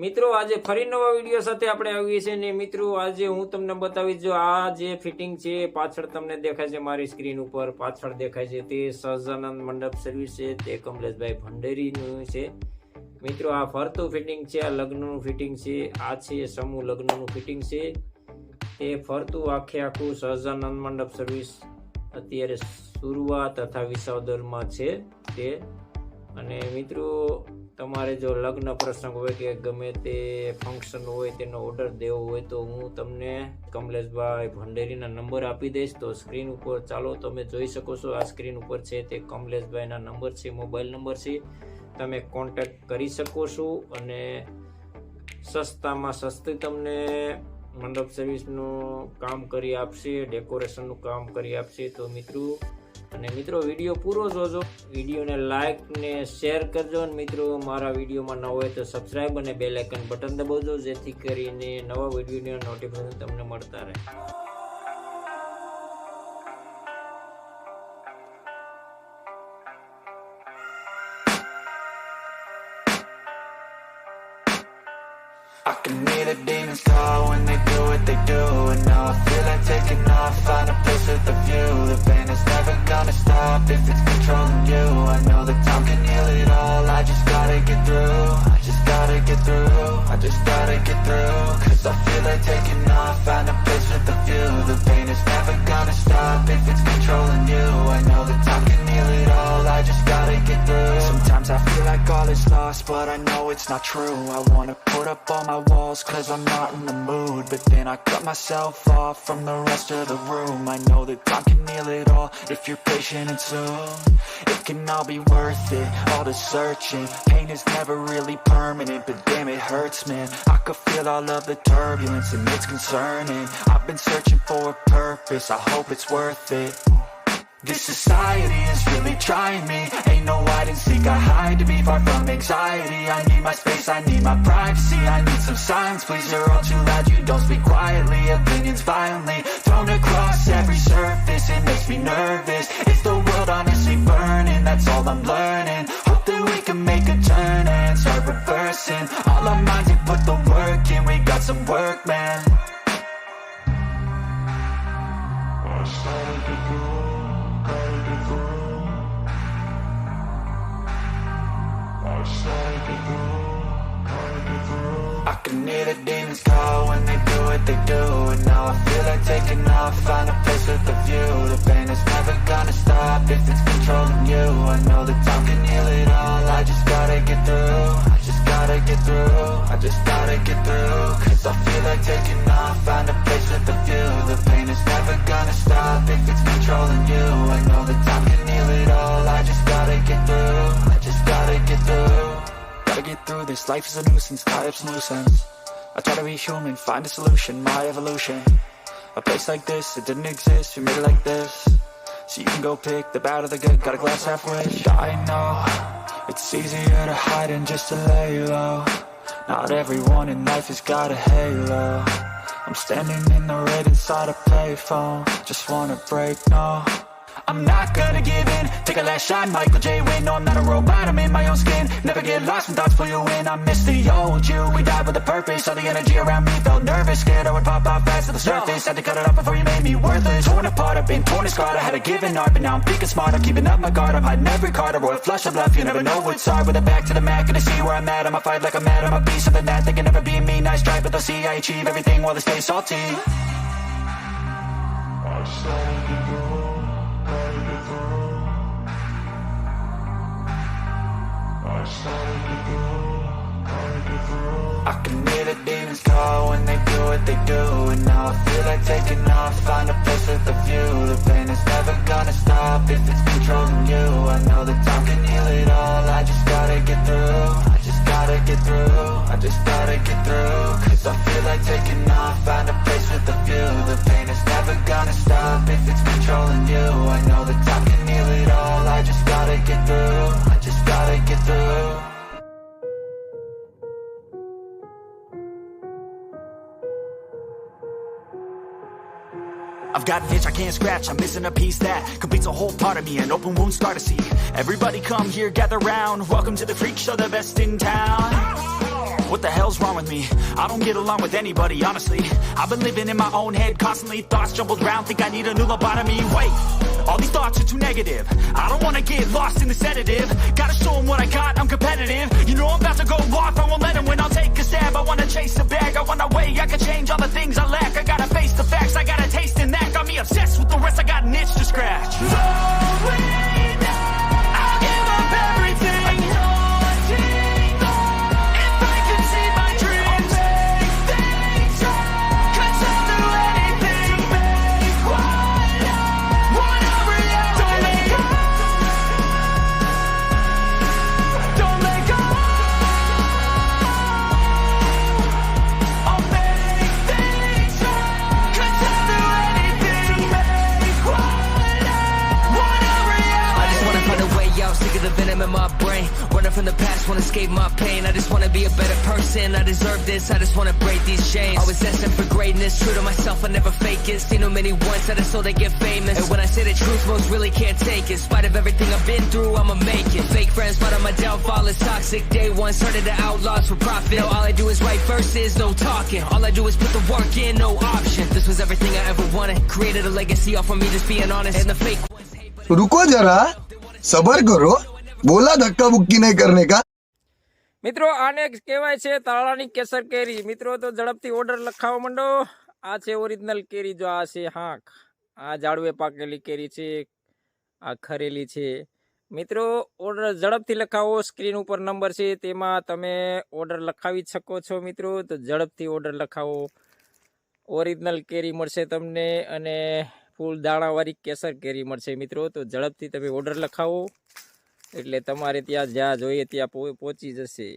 મિત્રો આજે ફરી નવા વિડીયો સાથે આપણે આવીએ છીએ ને મિત્રો આજે હું તમને બતાવીશ જો આ જે ફિટિંગ છે પાછળ તમને દેખાય છે મારી સ્ક્રીન ઉપર પાછળ દેખાય છે તે સહજાનંદ મંડપ સર્વિસ છે તે કમલેશભાઈ ભંડેરીનું છે મિત્રો આ ફરતું ફિટિંગ છે આ લગ્નનું ફિટિંગ છે આ છે સમૂહ લગ્નનું ફિટિંગ છે તે ફરતું આખું સહજાનંદ મંડપ સર્વિસ અત્યારે શરૂઆત તથા વિસાવદરમાં છે તે અને મિત્રો તમારે જો લગ્ન પ્રસંગ હોય કે ગમે તે ફંક્શન હોય તેનો ઓર્ડર દેવો હોય તો હું તમને કમલેશભાઈ ભંડેરીના નંબર આપી દઈશ તો સ્ક્રીન ઉપર ચાલો તમે જોઈ શકો છો આ સ્ક્રીન ઉપર છે તે કમલેશભાઈના નંબર છે મોબાઈલ નંબર છે તમે કોન્ટેક્ટ કરી શકો છો અને સસ્તામાં સસ્તી તમને મંડપ સર્વિસનું કામ કરી આપશે ડેકોરેશનનું કામ કરી આપશે તો મિત્રો વિડીયો પૂરો જોજો વિડીયોને લાઈક ને શેર કરજો અને મિત્રો મારા વિડીયોમાં ન હોય તો સબસ્ક્રાઇબ અને બેલ આઇકન બટન દબાવજો જેથી કરીને નવા વિડીયોની નોટિફિકેશન તમને મળતા રહે I can hear the demons call when they do what they do. And now I feel like taking off, find a place with a view. The pain is never gonna stop if it's controlling you. I know that time can heal it all, I just gotta get through. I just gotta get through, I just gotta get through. Cause I feel like taking off, find a place with a view. The pain is never gonna stop if it's controlling you. I know that time can heal it all, I just gotta get through. Sometimes I feel like all is lost, but I know it's not true. I wanna put up all my walls cause I'm not in the mood, but then I cut myself off from the rest of the room. I know that time can heal it all if you're patient and soon it can all be worth it, all the searching. Pain is never really permanent, but damn it hurts, man. I could feel all of the turbulence and it's concerning. I've been searching for a purpose, I hope it's worth it. This society is really trying me. Ain't no hide and seek, I hide to be far from anxiety. I need my space, I need my privacy. I need some silence, please, you're all too loud. You don't speak quietly, opinions violently thrown across every surface. It makes me nervous, is the world honestly burning? That's all I'm learning. Hope that we can make a turn and start reversing all our minds and put the work in. We got some work, man. I can hear the demons call when they do what they do. And now I feel like taking off, find a place with a view. The pain is never gonna stop if it's controlling you. I know that time can heal it all, I just gotta get through. I just gotta get through, I just gotta get through. Cause I feel like taking off, find a place with a view. The pain is never gonna stop if it's controlling you. I know that time can heal it all, I just gotta get through. I just gotta get through. Gotta get through this, life is a nuisance, tie up some loose ends. I try to be human, find a solution, my evolution. A place like this, it didn't exist, we made it like this. So you can go pick the bad or the good, got a glass halfway. I know, it's easier to hide than just to lay low. Not everyone in life has got a halo. I'm standing in the red inside a payphone, just wanna break, no. I'm not gonna give in, take a last shot, Michael J. Win. No, I'm not a robot, I'm in my own skin. Never get lost when thoughts pull you in. I miss the old you, we died with a purpose. All the energy around me felt nervous, scared I would pop out fast to the surface. Had to cut it off before you made me worthless. Torn apart, I've been torn and scarred. I had a given art, but now I'm thinking smart. I'm keeping up my guard, I'm hiding every card. A royal flush of love, you never know what's hard. With a back to the mat, gonna see where I'm at. I'ma fight like I'm mad, I'm a piece of the that. They can never be me, nice try, but they'll see I achieve everything while they stay salty. I started to go. I can hear the demons call when they do what they do. And now I feel like taking off, find a place with a view. The pain is never gonna stop if it's controlling you. I know that time can heal it all, I just gotta get through. I just gotta get through, I just gotta get through. Cause I feel like taking off, find a place with a view. The pain is never gonna stop if it's controlling you. I know that time can heal it all, I just gotta get through. I just gotta get through. I've got an itch I can't scratch, I'm missing a piece that completes a whole part of me, an open wound scar to see. Everybody come here, gather round, welcome to the freak show, the best in town. What the hell's wrong with me? I don't get along with anybody, honestly. I've been living in my own head constantly. Thoughts jumbled round, think I need a new lobotomy. Wait, all these thoughts are too negative. I don't wanna get lost in the sedative. Gotta show them what I got, I'm competitive. You know I'm about to go off, I won't let them win. I'll take a stab, I wanna chase the bag. I wanna weigh, I can change all the things I lack. I gotta face the facts, I got a taste in that. Got me obsessed with the rest, I got an itch to scratch. I'll give up everything. If I could see my dreams, could I'll do anything to make what a reality. Don't let go. I'll make things right. Could I'll do anything to make what a reality. I just wanna find a way out, sick of the venom in my brain. Running from the past, wanna escape my pain. I just wanna be a better person, I deserve this. I just wanna break these chains. I was destined for greatness, true to myself, I never fake it. Seen too many once, I just so they get famous. And when I say the truth, most really can't take it. In spite of everything I've been through, I'ma make it. Fake friends, but on my downfall is toxic. Day one, started to outlaws for profit. Now all I do is write verses, no talking. All I do is put the work in, no option. This was everything I ever wanted. Created a legacy off of me just being honest. And the fake ones hate, but रुको जरा, सबर करो. बोला धक्का बुक्की नहीं करने का. મિત્રો આને કહેવાય છે તાળાની કેસર કેરી. મિત્રો તો ઝડપથી ઓર્ડર લખાવવા માંડો. આ છે ઓરિજિનલ કેરી, જો આ છે હાંક, આ ઝાડવે પાકેલી કેરી છે, આ ખરેલી છે. મિત્રો ઓર્ડર ઝડપથી લખાવો. સ્ક્રીન ઉપર નંબર છે, તેમાં તમે ઓર્ડર લખાવી શકો છો. મિત્રો તો ઝડપથી ઓર્ડર લખાવો. ઓરિજિનલ કેરી મળશે તમને અને ફૂલ દાણાવાળી કેસર કેરી મળશે. મિત્રો તો ઝડપથી તમે ઓર્ડર લખાવો એટલે તમારે ત્યાં જ્યાં જોઈએ ત્યાં પહોંચી જશે.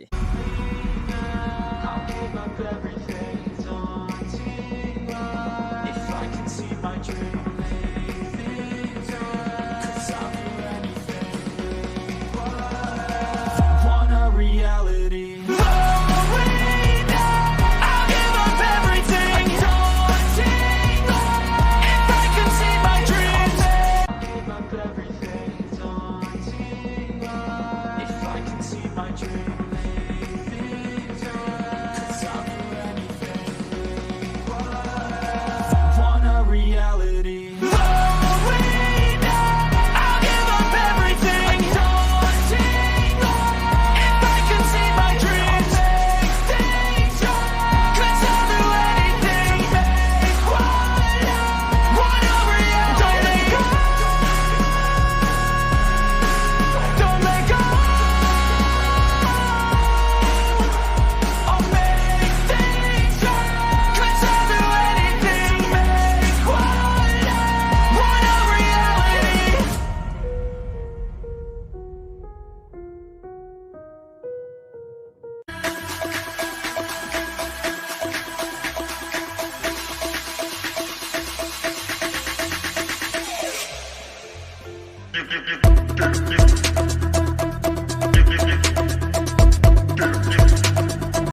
Want a reality. I'll give up everything. If I can see my dreams. Give up everything. If I can see my dreams. Want a reality. I'll give up everything. If I can see my dreams. Could I'll do anything to make what a reality. Don't let go. I'll make things right. Could I'll do anything to make what a reality.